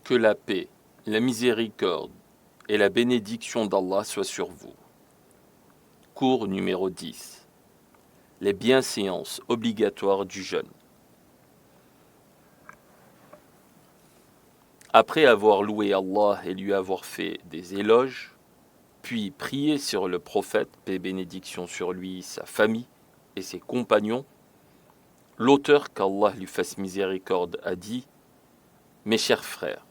Que la paix, la miséricorde et la bénédiction d'Allah soient sur vous. Cours numéro 10. Les bienséances obligatoires du jeûne. Après avoir loué Allah et lui avoir fait des éloges, puis prié sur le prophète, paix et bénédiction sur lui, sa famille et ses compagnons, l'auteur, qu'Allah lui fasse miséricorde, a dit « Mes chers frères,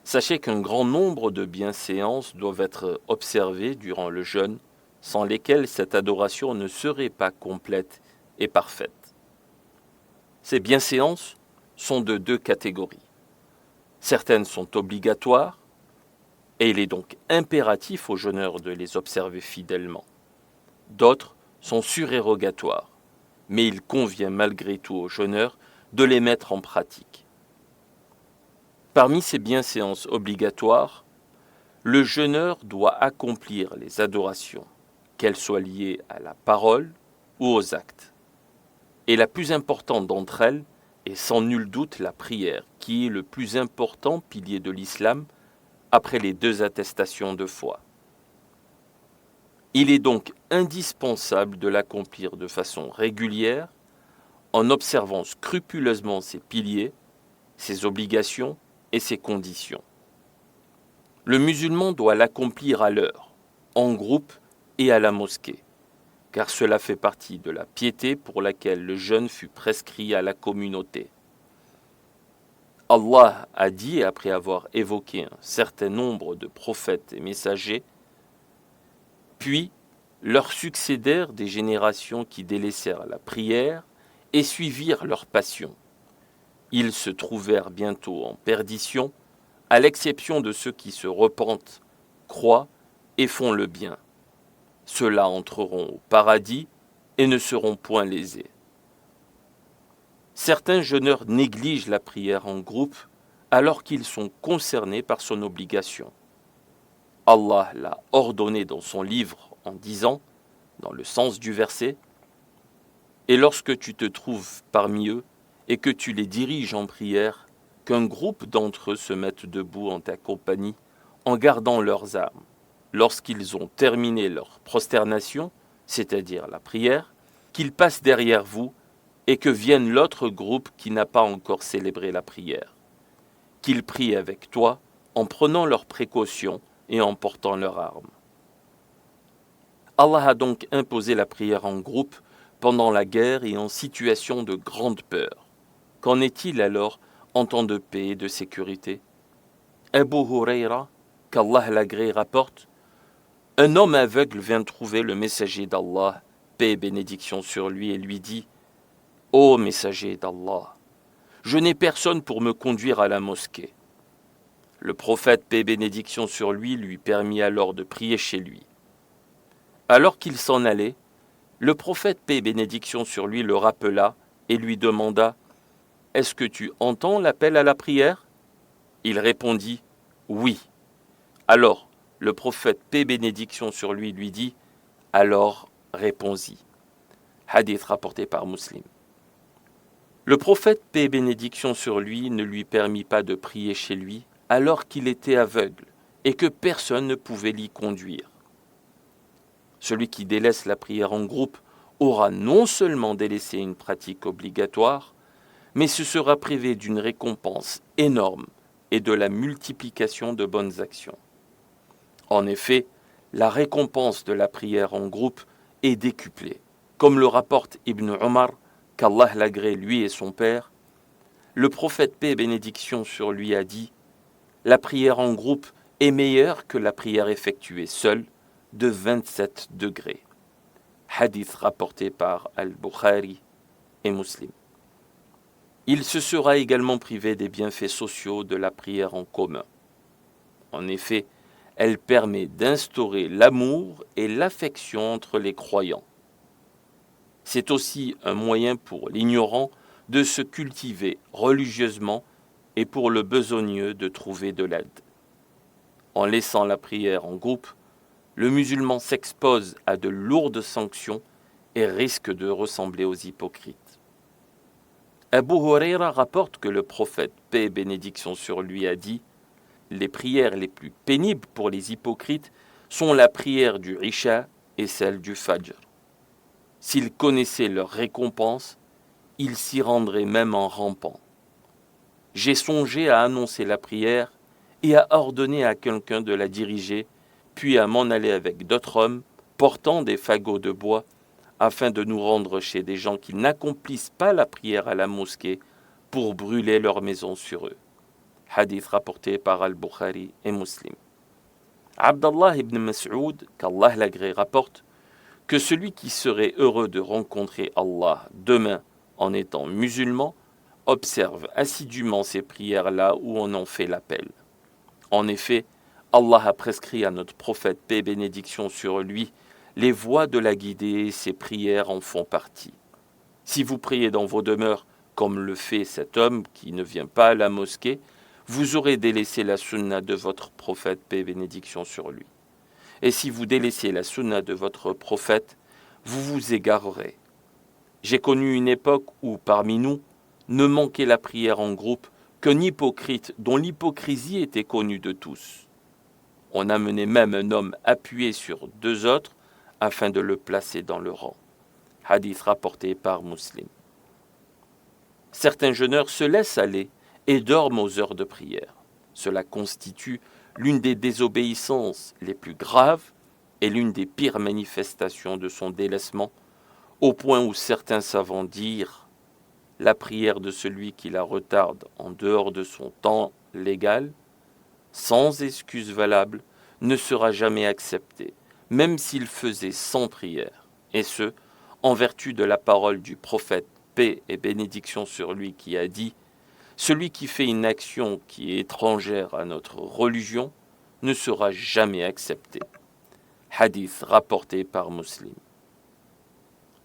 sachez qu'un grand nombre de bienséances doivent être observées durant le jeûne, sans lesquelles cette adoration ne serait pas complète et parfaite. Ces bienséances sont de deux catégories. Certaines sont obligatoires, et il est donc impératif aux jeûneurs de les observer fidèlement. D'autres sont surérogatoires, mais il convient malgré tout aux jeûneurs de les mettre en pratique. Parmi ces bienséances obligatoires, le jeûneur doit accomplir les adorations, qu'elles soient liées à la parole ou aux actes. Et la plus importante d'entre elles est sans nul doute la prière, qui est le plus important pilier de l'islam après les deux attestations de foi. Il est donc indispensable de l'accomplir de façon régulière, en observant scrupuleusement ses piliers, ses obligations et ses conditions. Le musulman doit l'accomplir à l'heure, en groupe et à la mosquée, car cela fait partie de la piété pour laquelle le jeûne fut prescrit à la communauté. Allah a dit, après avoir évoqué un certain nombre de prophètes et messagers, puis leur succédèrent des générations qui délaissèrent la prière et suivirent leur passion. Ils se trouvèrent bientôt en perdition, à l'exception de ceux qui se repentent, croient et font le bien. Ceux-là entreront au paradis et ne seront point lésés. Certains jeûneurs négligent la prière en groupe alors qu'ils sont concernés par son obligation. Allah l'a ordonné dans son livre en disant, dans le sens du verset, « Et lorsque tu te trouves parmi eux et que tu les diriges en prière, qu'un groupe d'entre eux se mette debout en ta compagnie en gardant leurs armes. Lorsqu'ils ont terminé leur prosternation, c'est-à-dire la prière, qu'ils passent derrière vous et que vienne l'autre groupe qui n'a pas encore célébré la prière. Qu'ils prient avec toi en prenant leurs précautions et en portant leurs armes. » Allah a donc imposé la prière en groupe pendant la guerre et en situation de grande peur. Qu'en est-il alors en temps de paix et de sécurité? Abu Hurayra, qu'Allah l'agrée, rapporte: un homme aveugle vint trouver le messager d'Allah, paix et bénédiction sur lui, et lui dit: Ô messager d'Allah, je n'ai personne pour me conduire à la mosquée. Le prophète, paix et bénédiction sur lui permit alors de prier chez lui. Alors qu'il s'en allait, le prophète, paix et bénédiction sur lui, le rappela et lui demanda: Est-ce que tu entends l'appel à la prière? Il répondit: Oui. Alors, le prophète, paix et bénédiction sur lui dit: Alors, réponds-y. Hadith rapporté par Muslim. Le prophète, paix et bénédiction sur lui, ne lui permit pas de prier chez lui alors qu'il était aveugle et que personne ne pouvait l'y conduire. Celui qui délaisse la prière en groupe aura non seulement délaissé une pratique obligatoire, mais se sera privé d'une récompense énorme et de la multiplication de bonnes actions. En effet, la récompense de la prière en groupe est décuplée. Comme le rapporte Ibn Omar, qu'Allah l'agrée lui et son père, le prophète, paix et bénédiction sur lui, a dit: la prière en groupe est meilleure que la prière effectuée seule, de 27 degrés. Hadith rapporté par Al-Bukhari et Muslim. Il se sera également privé des bienfaits sociaux de la prière en commun. En effet, elle permet d'instaurer l'amour et l'affection entre les croyants. C'est aussi un moyen pour l'ignorant de se cultiver religieusement et pour le besogneux de trouver de l'aide. En laissant la prière en groupe, le musulman s'expose à de lourdes sanctions et risque de ressembler aux hypocrites. Abu Huraira rapporte que le prophète, paix et bénédiction sur lui, a dit « Les prières les plus pénibles pour les hypocrites sont la prière du Isha et celle du Fajr. S'ils connaissaient leur récompense, ils s'y rendraient même en rampant. J'ai songé à annoncer la prière et à ordonner à quelqu'un de la diriger, puis à m'en aller avec d'autres hommes portant des fagots de bois afin de nous rendre chez des gens qui n'accomplissent pas la prière à la mosquée pour brûler leur maison sur eux. » Hadith rapporté par Al-Bukhari et Muslim. Abdallah ibn Mas'ud, qu'Allah l'agrée, rapporte que celui qui serait heureux de rencontrer Allah demain en étant musulman observe assidûment ces prières-là où on en fait l'appel. En effet, Allah a prescrit à notre prophète, paix et bénédiction sur lui, les voies de la guidée et ses prières en font partie. Si vous priez dans vos demeures, comme le fait cet homme qui ne vient pas à la mosquée, vous aurez délaissé la sunna de votre prophète, paix et bénédiction sur lui. Et si vous délaissez la sunna de votre prophète, vous vous égarerez. J'ai connu une époque où, parmi nous, ne manquait la prière en groupe qu'un hypocrite dont l'hypocrisie était connue de tous. On amenait même un homme appuyé sur deux autres afin de le placer dans le rang. Hadith rapporté par Muslim. Certains jeûneurs se laissent aller et dorment aux heures de prière. Cela constitue l'une des désobéissances les plus graves et l'une des pires manifestations de son délaissement, au point où certains savants dirent « La prière de celui qui la retarde en dehors de son temps légal, sans excuse valable, ne sera jamais acceptée, même s'il faisait 100 prières, et ce, en vertu de la parole du prophète, paix et bénédiction sur lui, qui a dit « Celui qui fait une action qui est étrangère à notre religion ne sera jamais accepté. » Hadith rapporté par Muslim.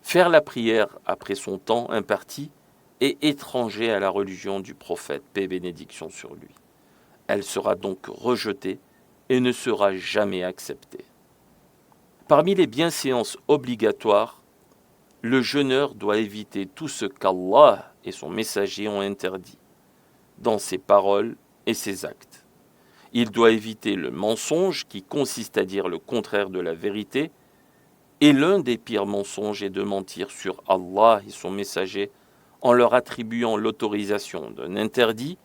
Faire la prière après son temps imparti est étranger à la religion du prophète, paix et bénédiction sur lui. Elle sera donc rejetée et ne sera jamais acceptée. Parmi les bienséances obligatoires, le jeûneur doit éviter tout ce qu'Allah et son messager ont interdit, dans ses paroles et ses actes. Il doit éviter le mensonge qui consiste à dire le contraire de la vérité, et l'un des pires mensonges est de mentir sur Allah et son messager en leur attribuant l'autorisation d'un interdit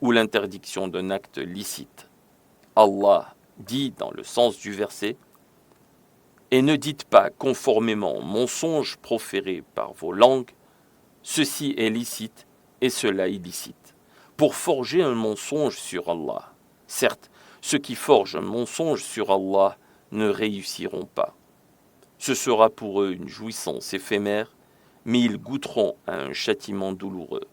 ou l'interdiction d'un acte licite. Allah dit dans le sens du verset « Et ne dites pas conformément au mensonge proféré par vos langues, ceci est licite et cela illicite, pour forger un mensonge sur Allah. Certes, ceux qui forgent un mensonge sur Allah ne réussiront pas. Ce sera pour eux une jouissance éphémère, mais ils goûteront à un châtiment douloureux. »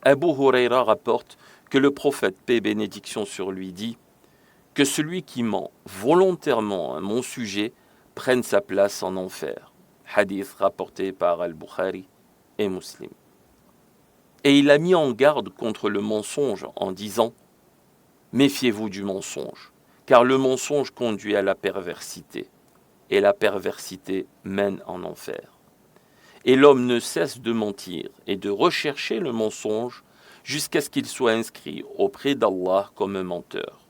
Abu Huraira rapporte que le prophète, paix et bénédiction sur lui, dit que celui qui ment volontairement à mon sujet prenne sa place en enfer. Hadith rapporté par Al-Bukhari et Muslim. Et il a mis en garde contre le mensonge en disant « Méfiez-vous du mensonge, car le mensonge conduit à la perversité, et la perversité mène en enfer. Et l'homme ne cesse de mentir et de rechercher le mensonge jusqu'à ce qu'il soit inscrit auprès d'Allah comme un menteur. »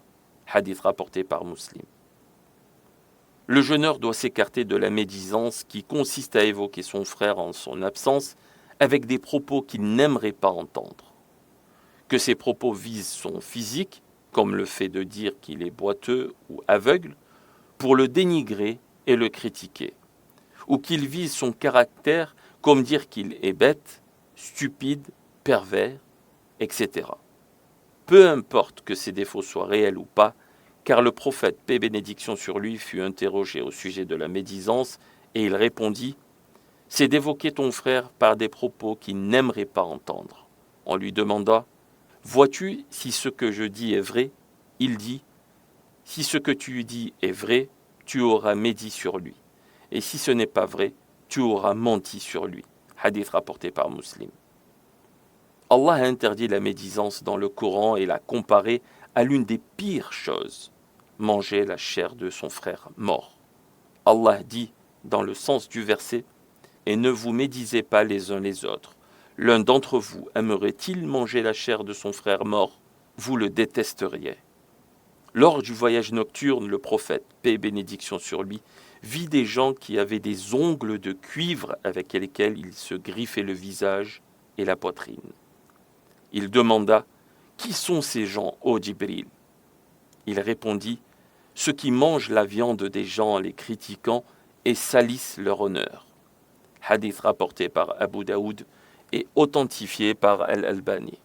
Hadith rapporté par Muslim. Le jeûneur doit s'écarter de la médisance qui consiste à évoquer son frère en son absence avec des propos qu'il n'aimerait pas entendre. Que ces propos visent son physique, comme le fait de dire qu'il est boiteux ou aveugle, pour le dénigrer et le critiquer, ou qu'il vise son caractère, comme dire qu'il est bête, stupide, pervers, etc. Peu importe que ces défauts soient réels ou pas, car le prophète, paix et bénédiction sur lui, fut interrogé au sujet de la médisance, et il répondit « C'est d'évoquer ton frère par des propos qu'il n'aimerait pas entendre. » On lui demanda « Vois-tu si ce que je dis est vrai ?» Il dit « Si ce que tu dis est vrai, tu auras médit sur lui. Et si ce n'est pas vrai, tu auras menti sur lui. » Hadith rapporté par Muslim. Allah a interdit la médisance dans le Coran et l'a comparé à l'une des pires choses, manger la chair de son frère mort. Allah dit, dans le sens du verset, « Et ne vous médisez pas les uns les autres. L'un d'entre vous aimerait-il manger la chair de son frère mort? Vous le détesteriez. Lors du voyage nocturne, le prophète, paix et bénédiction sur lui, vit des gens qui avaient des ongles de cuivre avec lesquels ils se griffaient le visage et la poitrine. Il demanda « Qui sont ces gens, ô Djibril ?» Il répondit « Ceux qui mangent la viande des gens en les critiquant et salissent leur honneur. » Hadith rapporté par Abu Daoud et authentifié par Al-Albani.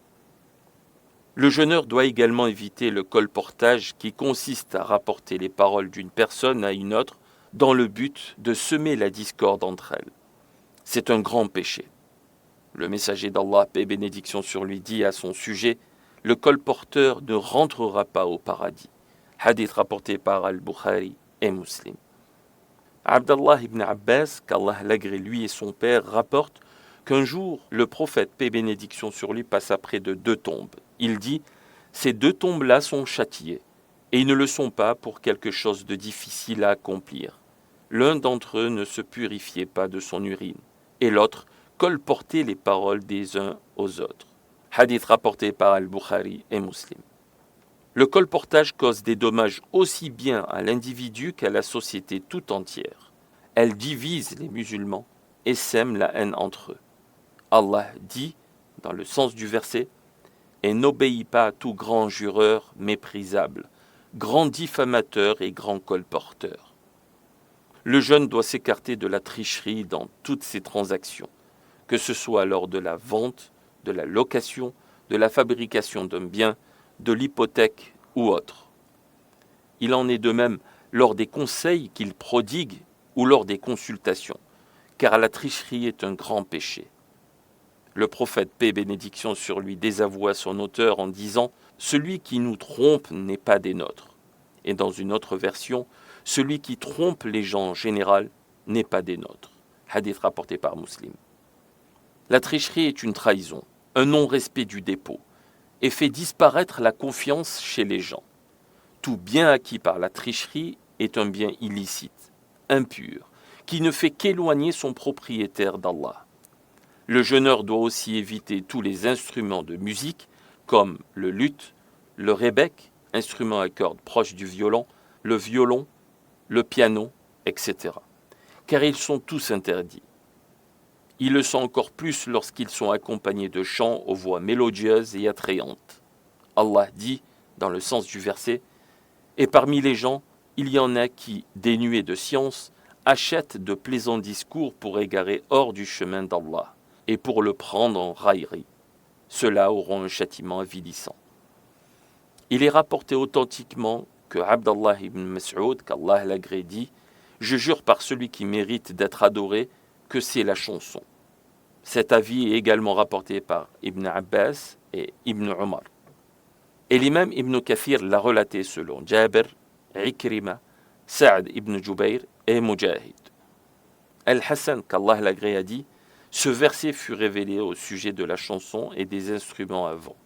Le jeûneur doit également éviter le colportage qui consiste à rapporter les paroles d'une personne à une autre dans le but de semer la discorde entre elles. C'est un grand péché. Le messager d'Allah, paix et bénédiction sur lui, dit à son sujet « Le colporteur ne rentrera pas au paradis ». Hadith rapporté par Al-Bukhari et Muslim. Abdallah ibn Abbas, qu'Allah l'agrée lui et son père, rapporte qu'un jour, le prophète, paix et bénédiction sur lui, passa près de 2 tombes. Il dit « Ces 2 tombes-là sont châtiées, et ils ne le sont pas pour quelque chose de difficile à accomplir. L'un d'entre eux ne se purifiait pas de son urine, et l'autre colportait les paroles des uns aux autres. » Hadith rapporté par Al-Bukhari et Muslim. Le colportage cause des dommages aussi bien à l'individu qu'à la société tout entière. Elle divise les musulmans et sème la haine entre eux. Allah dit, dans le sens du verset, « Et n'obéis pas à tout grand jureur méprisable, grand diffamateur et grand colporteur. » Le jeune doit s'écarter de la tricherie dans toutes ses transactions, que ce soit lors de la vente, de la location, de la fabrication d'un bien, de l'hypothèque ou autre. Il en est de même lors des conseils qu'il prodigue ou lors des consultations, car la tricherie est un grand péché. Le prophète, paix et bénédiction sur lui, désavoua son auteur en disant « Celui qui nous trompe n'est pas des nôtres ». Et dans une autre version, « Celui qui trompe les gens en général n'est pas des nôtres ». Hadith rapporté par Muslim. La tricherie est une trahison, un non-respect du dépôt, et fait disparaître la confiance chez les gens. Tout bien acquis par la tricherie est un bien illicite, impur, qui ne fait qu'éloigner son propriétaire d'Allah. Le jeûneur doit aussi éviter tous les instruments de musique, comme le luth, le rebec, instrument à cordes proche du violon, le piano, etc. Car ils sont tous interdits. Ils le sont encore plus lorsqu'ils sont accompagnés de chants aux voix mélodieuses et attrayantes. Allah dit, dans le sens du verset, « Et parmi les gens, il y en a qui, dénués de science, achètent de plaisants discours pour égarer hors du chemin d'Allah et pour le prendre en raillerie. Ceux-là auront un châtiment avilissant. » Il est rapporté authentiquement que Abdallah ibn Mas'ud, qu'Allah l'agrée, dit « Je jure par celui qui mérite d'être adoré que c'est la chanson. » Cet avis est également rapporté par Ibn Abbas et Ibn Omar. Et l'imam Ibn Kathir l'a relaté selon Jabir, Ikrima, Sa'd ibn Jubayr et Mujahid. Al-Hassan, qu'Allah l'agrée, a dit « Ce verset fut révélé au sujet de la chanson et des instruments à vent. »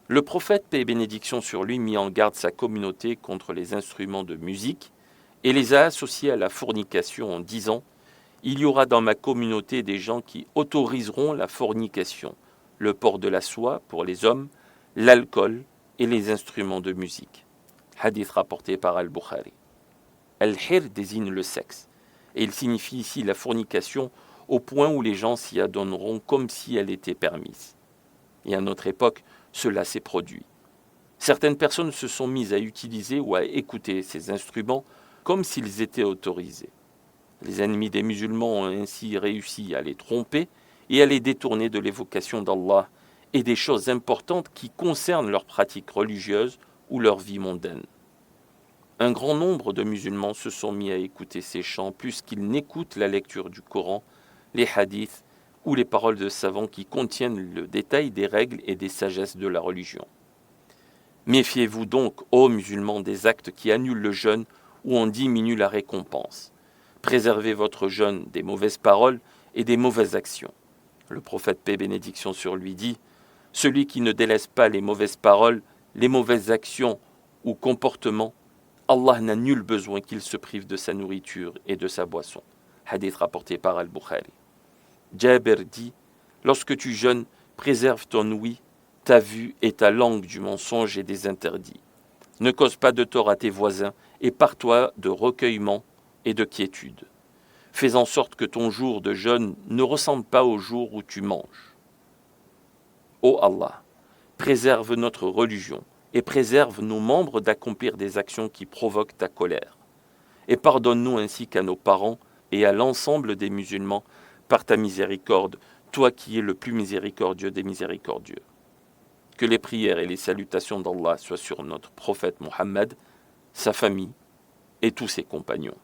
Le prophète, paix et bénédiction sur lui, mit en garde sa communauté contre les instruments de musique et les a associés à la fornication en disant « Il y aura dans ma communauté des gens qui autoriseront la fornication, le port de la soie pour les hommes, l'alcool et les instruments de musique. » Hadith rapporté par Al-Bukhari. Al-Hir désigne le sexe, et il signifie ici la fornication au point où les gens s'y adonneront comme si elle était permise. Et à notre époque, cela s'est produit. Certaines personnes se sont mises à utiliser ou à écouter ces instruments comme s'ils étaient autorisés. Les ennemis des musulmans ont ainsi réussi à les tromper et à les détourner de l'évocation d'Allah et des choses importantes qui concernent leurs pratiques religieuses ou leur vie mondaine. Un grand nombre de musulmans se sont mis à écouter ces chants plus qu'ils n'écoutent la lecture du Coran, les hadiths ou les paroles de savants qui contiennent le détail des règles et des sagesses de la religion. Méfiez-vous donc, ô musulmans, des actes qui annulent le jeûne ou en diminuent la récompense. Préservez votre jeûne des mauvaises paroles et des mauvaises actions. Le prophète, paix et bénédiction sur lui, dit « Celui qui ne délaisse pas les mauvaises paroles, les mauvaises actions ou comportements, Allah n'a nul besoin qu'il se prive de sa nourriture et de sa boisson. » Hadith rapporté par Al-Bukhari. Jabir dit « Lorsque tu jeûnes, préserve ton ouïe, ta vue et ta langue du mensonge et des interdits. Ne cause pas de tort à tes voisins et pars-toi de recueillement et de quiétude. Fais en sorte que ton jour de jeûne ne ressemble pas au jour où tu manges. Ô Allah, préserve notre religion et préserve nos membres d'accomplir des actions qui provoquent ta colère. Et pardonne-nous ainsi qu'à nos parents et à l'ensemble des musulmans par ta miséricorde, toi qui es le plus miséricordieux des miséricordieux. Que les prières et les salutations d'Allah soient sur notre prophète Mohammed, sa famille et tous ses compagnons.